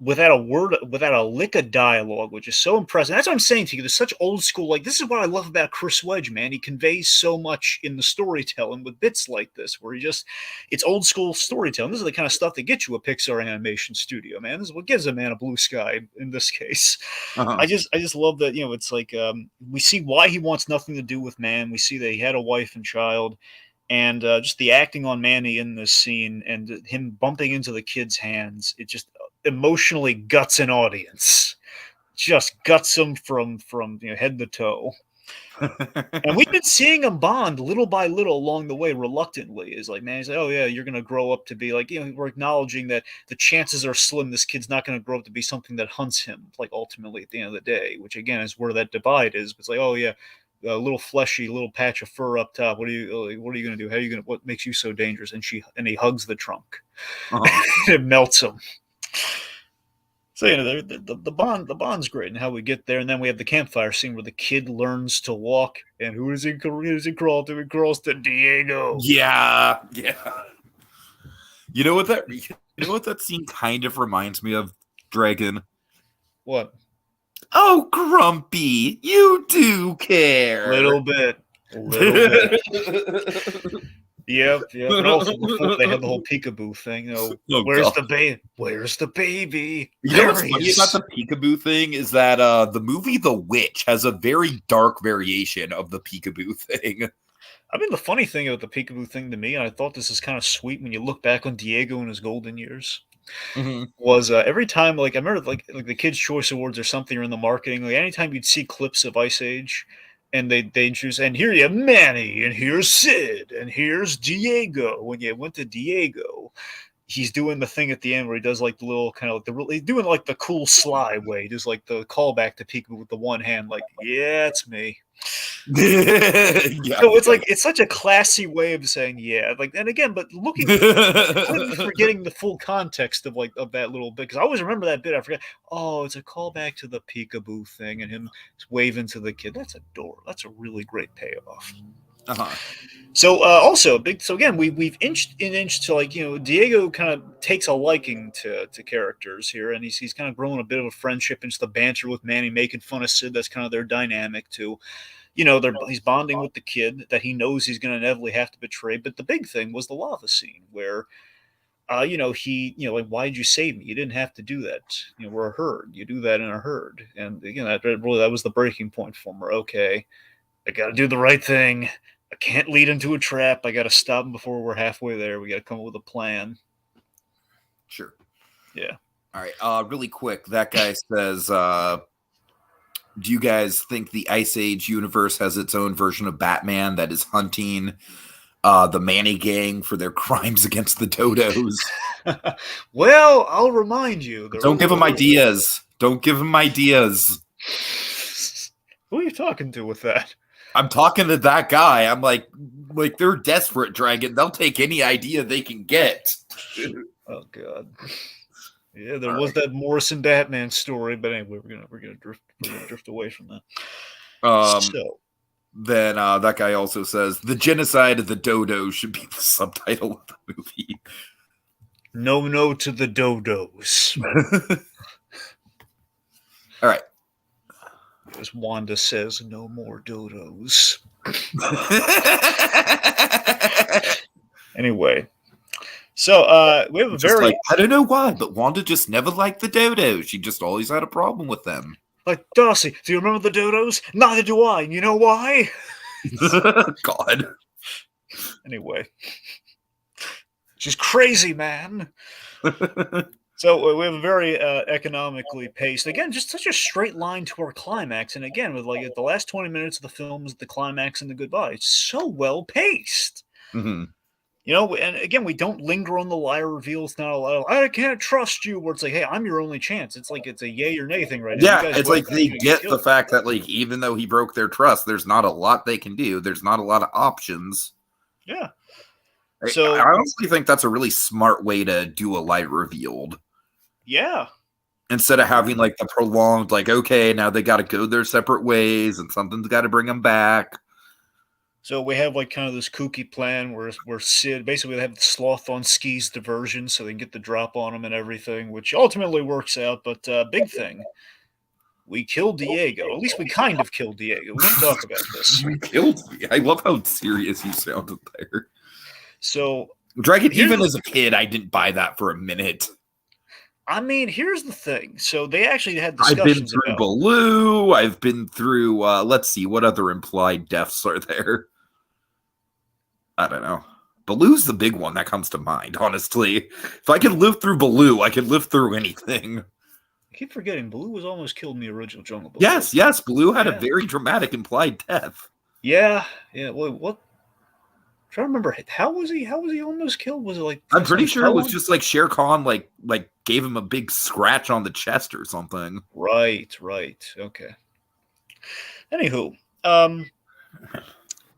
Without a lick of dialogue, which is so impressive. That's what I'm saying to you. There's such old school, like this is what I love about Chris Wedge, man. He conveys so much in the storytelling with bits like this, where it's old school storytelling. This is the kind of stuff that gets you a Pixar animation studio, man. This is what gives a man a blue sky in this case. Uh-huh. I just love that, it's like we see why he wants nothing to do with man. We see that he had a wife and child. And just the acting on Manny in this scene and him bumping into the kid's hands, it just emotionally guts an audience. Just guts them from head to toe. And we've been seeing them bond little by little along the way, reluctantly. Is like, man, he's like, oh yeah, you're gonna grow up to be like, we're acknowledging that the chances are slim this kid's not gonna grow up to be something that hunts him, like ultimately at the end of the day, which again is where that divide is. It's like, oh yeah, a little fleshy, little patch of fur up top. What are you going to do? How are you going to? What makes you so dangerous? And he hugs the trunk. It melts him. So the bond's great, and how we get there, and then we have the campfire scene where the kid learns to walk, and who does he crawl to? He crawls to Diego. Yeah. You know what that scene kind of reminds me of, Dragon? What? Oh, Grumpy, you do care. A little bit. Yep. And also before they had the whole peekaboo thing. Where's the baby? Where's the baby? You know what's funny about the peekaboo thing is that the movie The Witch has a very dark variation of the peekaboo thing. I mean, the funny thing about the peekaboo thing to me, and I thought this is kind of sweet when you look back on Diego in his golden years. Mm-hmm. Was every time, like I remember, like the Kids' Choice Awards or something, or in the marketing, like anytime you'd see clips of Ice Age, and they introduce, and here you have Manny, and here's Sid, and here's Diego. When you went to Diego, he's doing the thing at the end where he does like the little kind of like he's doing like the cool sly way, just like the callback to Peekaboo with the one hand, like yeah, it's me. So it's like it's such a classy way of saying yeah, like, and again, but forgetting the full context of that little bit, because I always remember that bit. I forget. Oh, it's a callback to the peekaboo thing and him waving to the kid. That's adorable. That's a really great payoff. Uh-huh. So also big. So again, we've inched to like Diego kind of takes a liking to characters here, and he's kind of growing a bit of a friendship and just the banter with Manny, making fun of Sid. That's kind of their dynamic too. He's bonding with the kid that he knows he's going to inevitably have to betray. But the big thing was the lava scene where, like, why did you save me? You didn't have to do that. We're a herd. You do that in a herd. And again, that was the breaking point for him. Where, okay, I got to do the right thing. I can't lead into a trap. I got to stop him before we're halfway there. We got to come up with a plan. Sure. Yeah. All right. Really quick. That guy says, do you guys think the Ice Age universe has its own version of Batman that is hunting the Manny Gang for their crimes against the Dodos. Well, I'll remind you. Don't give them ideas. Don't give them ideas. Who are you talking to with that? I'm talking to that guy. I'm like they're desperate, Dragon. They'll take any idea they can get. Oh God. Yeah, there was that Morrison Batman story, but anyway, we're gonna drift away from that. Then that guy also says the genocide of the Dodos should be the subtitle of the movie. No to the Dodos. All right. As Wanda says, no more Dodos. Anyway. So we have a very like, I don't know why, but Wanda just never liked the Dodos. She just always had a problem with them. Like, Darcy, do you remember the Dodos? Neither do I. You know why? God. Anyway. She's crazy, man. So we have a very economically paced, again, just such a straight line to our climax. And again, with like the last 20 minutes of the film is the climax and the goodbye. It's so well paced. Mm-hmm. You know, and again, we don't linger on the lie reveal. It's not a lot of, I can't trust you, where it's like, hey, I'm your only chance. It's like, it's a yay or nay thing right now. Yeah, it's like they get the fact that, like, even though he broke their trust, there's not a lot they can do. There's not a lot of options. Yeah. So I honestly think that's a really smart way to do a lie revealed. Yeah. Instead of having, like, the prolonged, like, okay, now they got to go their separate ways and something's got to bring them back. So we have like kind of this kooky plan where Sid basically they have the sloth on skis diversion so they can get the drop on him and everything, which ultimately works out. But big thing, we killed Diego. At least we kind of killed Diego. We didn't talk about this. We killed me. I love how serious you sounded there. So Dragon, even as a kid, I didn't buy that for a minute. I mean, here's the thing. So they actually had discussions I've been through Baloo. I've been through, let's see, what other implied deaths are there? I don't know. Baloo's the big one that comes to mind, honestly. If I could live through Baloo, I could live through anything. I keep forgetting, Baloo was almost killed in the original Jungle Book. Yes, Baloo had a very dramatic implied death. Yeah. Well, what? I'm trying to remember, how was he almost killed? Was it like? I'm pretty sure it was just like Shere Khan, like gave him a big scratch on the chest or something. Right. Okay. Anywho,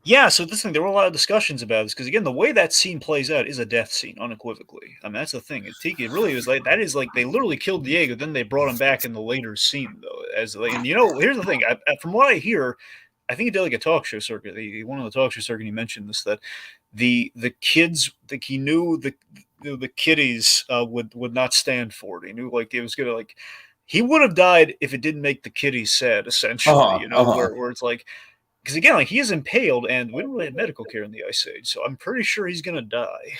yeah, so this thing, there were a lot of discussions about this because, again, the way that scene plays out is a death scene, unequivocally. I mean, that's the thing. It really was like, that is like, they literally killed Diego, then they brought him back in the later scene, though. And, you know, here's the thing. From what I hear, I think he did like a talk show circuit. One of the talk show circuit, he mentioned this, that the kids, like he knew the kiddies would not stand for it. He knew, like, it was going to, like, he would have died if it didn't make the kiddies sad, essentially, where it's like, because again, like he is impaled, and we don't really have medical care in the Ice Age, so I'm pretty sure he's gonna die.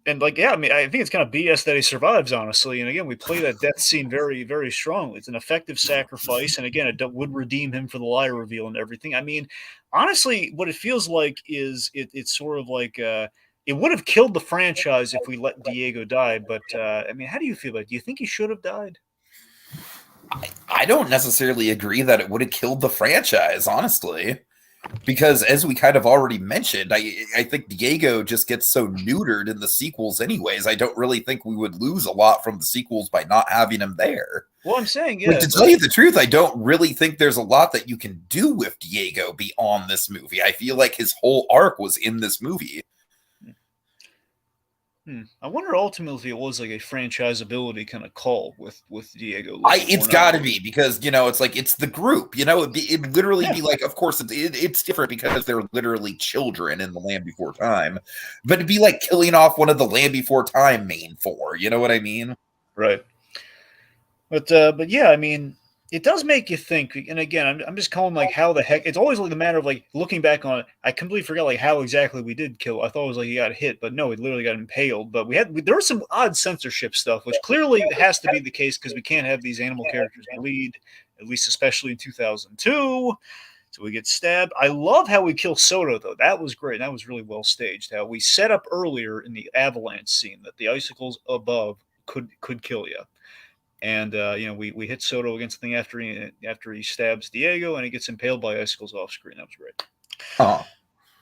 And like, yeah, I mean, I think it's kind of BS that he survives, honestly. And again, we play that death scene very, very strongly. It's an effective sacrifice, and again, it would redeem him for the lie reveal and everything. I mean, honestly, what it feels like is it's sort of like it would have killed the franchise if we let Diego die. But I mean, how do you feel about it? Do you think he should have died? I don't necessarily agree that it would have killed the franchise, honestly, because as we kind of already mentioned, I think Diego just gets so neutered in the sequels anyways. I don't really think we would lose a lot from the sequels by not having him there. Well, I'm saying, yeah. But to tell you the truth, I don't really think there's a lot that you can do with Diego beyond this movie. I feel like his whole arc was in this movie. I wonder ultimately it was like a franchisability kind of call with Diego. It's got to be because, you know, it's like it's the group, you know, it'd literally be like, of course, it's different because they're literally children in the Land Before Time, but it'd be like killing off one of the Land Before Time main four. You know what I mean? Right. But yeah, I mean, it does make you think. And again, I'm just calling like how the heck. It's always like the matter of like looking back on it. I completely forgot like how exactly we did kill. I thought it was like he got hit, but no, he literally got impaled. But there was some odd censorship stuff, which clearly has to be the case because we can't have these animal characters bleed, at least especially in 2002. So we get stabbed. I love how we kill Soto though. That was great. That was really well staged. How we set up earlier in the avalanche scene that the icicles above could kill you. And you know, we hit Soto against the thing after he stabs Diego, and he gets impaled by icicles off screen. That was great.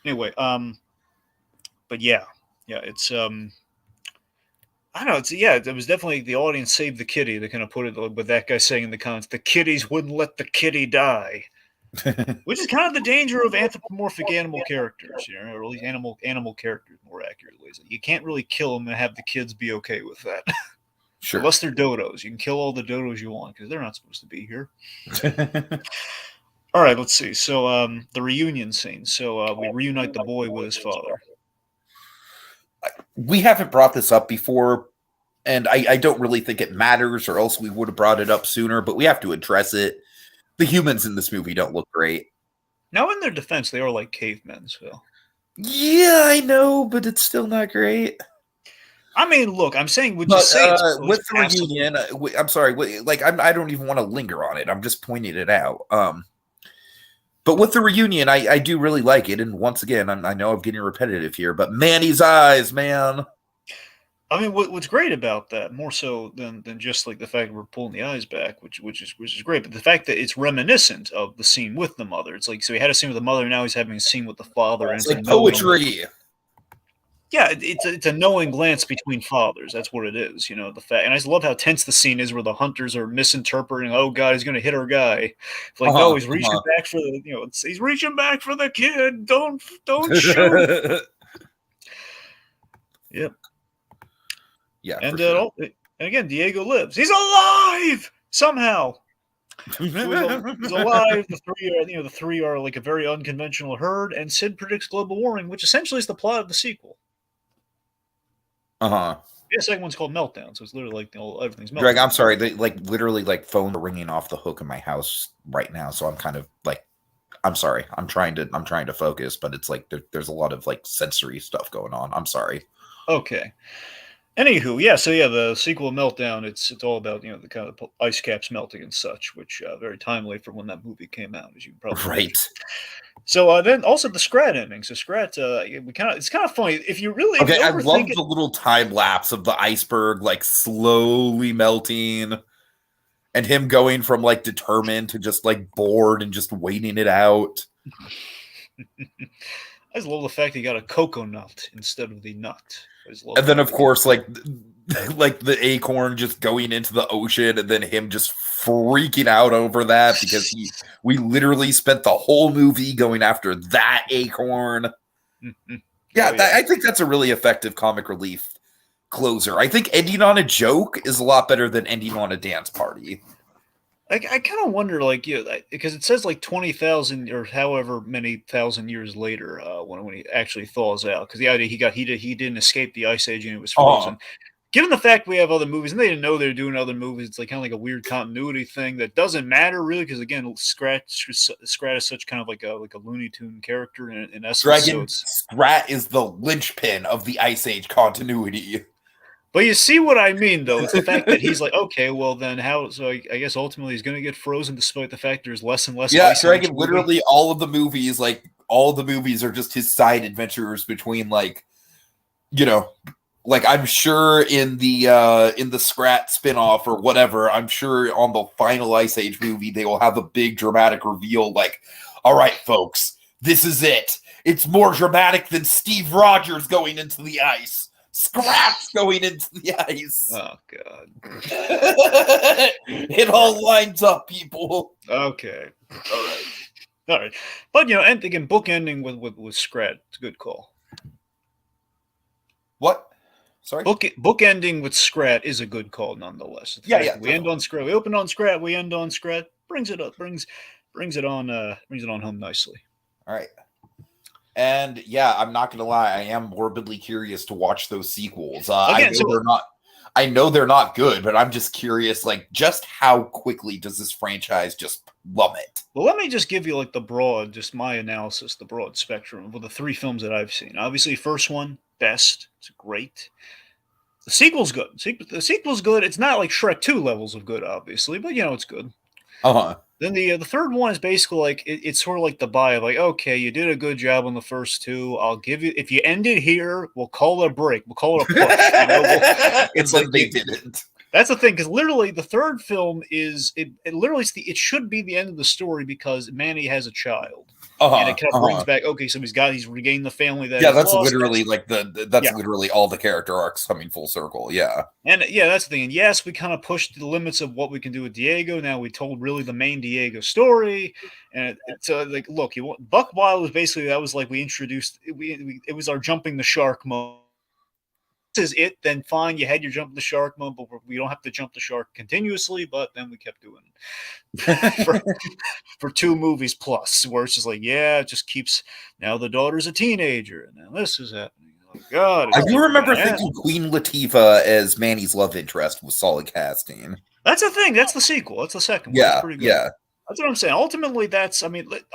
Anyway, but yeah, it's I don't know. It was definitely the audience saved the kitty. They kind of put it with that guy saying in the comments, "The kitties wouldn't let the kitty die," which is kind of the danger of anthropomorphic animal characters, or at least animal characters more accurately. You can't really kill them and have the kids be okay with that. Sure. Unless they're dodos. You can kill all the dodos you want because they're not supposed to be here. All right, let's see. So the reunion scene. So we reunite the boy with his father. We haven't brought this up before, and I don't really think it matters, or else we would have brought it up sooner, but we have to address it. The humans in this movie don't look great. Now, in their defense, they are like cavemen, so. Yeah, I know, but it's still not great. I mean, look, I'm saying, would you say it's with the reunion? I'm sorry, I don't even want to linger on it. I'm just pointing it out. But with the reunion, I do really like it. And once again, I know I'm getting repetitive here, but Manny's eyes, man. I mean, what's great about that, more so than just like the fact that we're pulling the eyes back, which is great, but the fact that it's reminiscent of the scene with the mother. It's like, so he had a scene with the mother, and now he's having a scene with the father. And it's like poetry. Yeah, it's a knowing glance between fathers. That's what it is, the fact. And I just love how tense the scene is, where the hunters are misinterpreting. Oh God, he's going to hit our guy. It's like, no, he's reaching back for the, he's reaching back for the kid. Don't shoot. Yep. Yeah. And sure. And again, Diego lives. He's alive somehow. He's alive. The three are like a very unconventional herd, and Sid predicts global warming, which essentially is the plot of the sequel. Yeah, the second one's called Meltdown, so it's literally like everything's meltdown. Greg, I'm sorry. They literally phones are ringing off the hook in my house right now, so I'm kind of I'm sorry. I'm trying to focus, but it's like there's a lot of sensory stuff going on. I'm sorry. Okay. Anywho, the sequel Meltdown, it's all about, the kind of ice caps melting and such, which very timely for when that movie came out, as you can probably right. Imagine. So then also the Scrat ending. So Scrat, it's kind of funny if you really I love the little time lapse of the iceberg slowly melting, and him going from determined to just bored and just waiting it out. I just love the fact he got a cocoa nut instead of the nut. And then, of course, the acorn just going into the ocean, and then him just freaking out over that because we literally spent the whole movie going after that acorn. Yeah, I think that's a really effective comic relief closer. I think ending on a joke is a lot better than ending on a dance party. I kind of wonder, because it says 20,000 or however many thousand years later, when he actually thaws out. Because the idea he didn't escape the ice age and it was frozen. Given the fact we have other movies and they didn't know they were doing other movies, it's kind of like a weird continuity thing that doesn't matter really. Because again, Scrat is such kind of like a Looney Tune character in essence. Scrat is the linchpin of the Ice Age continuity. But you see what I mean, though. It's the fact that he's okay, well, then how? So I guess ultimately he's going to get frozen despite the fact there's less and less. Yeah, Dragon, literally all of the movies, are just his side adventures between, I'm sure in the Scrat spinoff or whatever, I'm sure on the final Ice Age movie, they will have a big dramatic reveal all right, folks, this is it. It's more dramatic than Steve Rogers going into the ice. Scrat's going into the ice. Oh, God. It all lines up, people. Okay. All right. But, and again, book ending with Scrat, it's a good call. What? Sorry? Book ending with Scrat is a good call, nonetheless. Yeah. We end on Scrat. We open on Scrat. We end on Scrat. Brings it up. Brings it on home nicely. All right. And I'm not gonna lie, I am morbidly curious to watch those sequels. I know they're not good, but I'm just curious, just how quickly does this franchise just plummet? Well, let me just give you my analysis, the broad spectrum of the three films that I've seen. Obviously, first one, best. It's great. The sequel's good. The sequel's good. It's not like Shrek 2 levels of good, obviously, but it's good. Then the third one is basically it's sort of like the buy of okay, you did a good job on the first two. I'll give you, if you end it here, we'll call it a break. We'll call it a push. It's like they didn't. That's the thing, because literally the third film is it should be the end of the story because Manny has a child, and it kind of brings back so he's regained the family that he's that's lost. literally like literally all the character arcs coming full circle. Yeah, and that's the thing. And yes, we kind of pushed the limits of what we can do with Diego. Now we told really the main Diego story, and it's like, look, Buck Wild was basically that was like we introduced it was our jumping the shark moment. Is it, then fine, you had your jump the shark moment, but we don't have to jump the shark continuously. But then we kept doing it for 2 movies plus, where it's just like, it just keeps, now the daughter's a teenager, and now this is happening. Oh God, I do remember thinking Queen Latifah as Manny's love interest was solid casting. That's the thing. That's the sequel. That's the second one. Yeah, pretty good. Yeah. That's what I'm saying. Ultimately,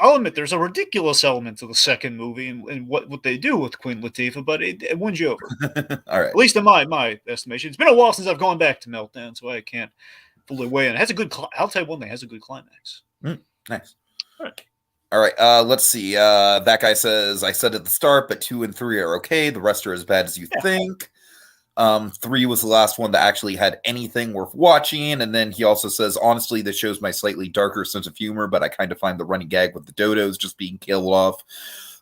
I'll admit there's a ridiculous element to the second movie and what they do with Queen Latifah, but it wins you over. All right. At least in my estimation. It's been a while since I've gone back to Meltdown, so I can't fully weigh in. It has a good. I'll tell you one thing. It has a good climax. Nice. All right. Let's see. That guy says, I said at the start, but 2 and 3 are okay. The rest are as bad as you think. 3 was the last one that actually had anything worth watching. And then he also says, honestly, this shows my slightly darker sense of humor, but I kind of find the running gag with the Dodos just being killed off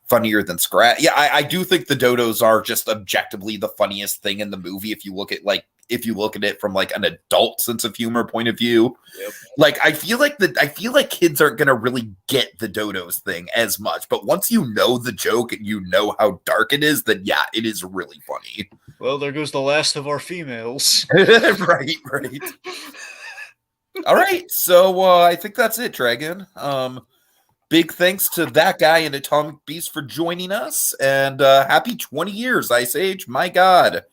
funnier than Scrat. Yeah, I do think the Dodos are just objectively the funniest thing in the movie if you look at it from like an adult sense of humor point of view. Yep. Like I feel like kids aren't gonna really get the Dodos thing as much, but once you know the joke and you know how dark it is, then yeah, it is really funny. Well, there goes the last of our females. right. All right, so I think that's it, Dragon. Big thanks to that guy in Atomic Beast for joining us, and happy 20 years, Ice Age. My God,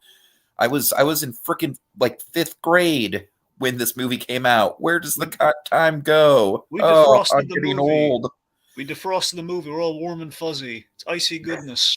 I was in freaking like 5th grade when this movie came out. Where does the time go? We defrosted I'm the getting movie. old. We defrosted the movie. We're all warm and fuzzy. It's icy goodness.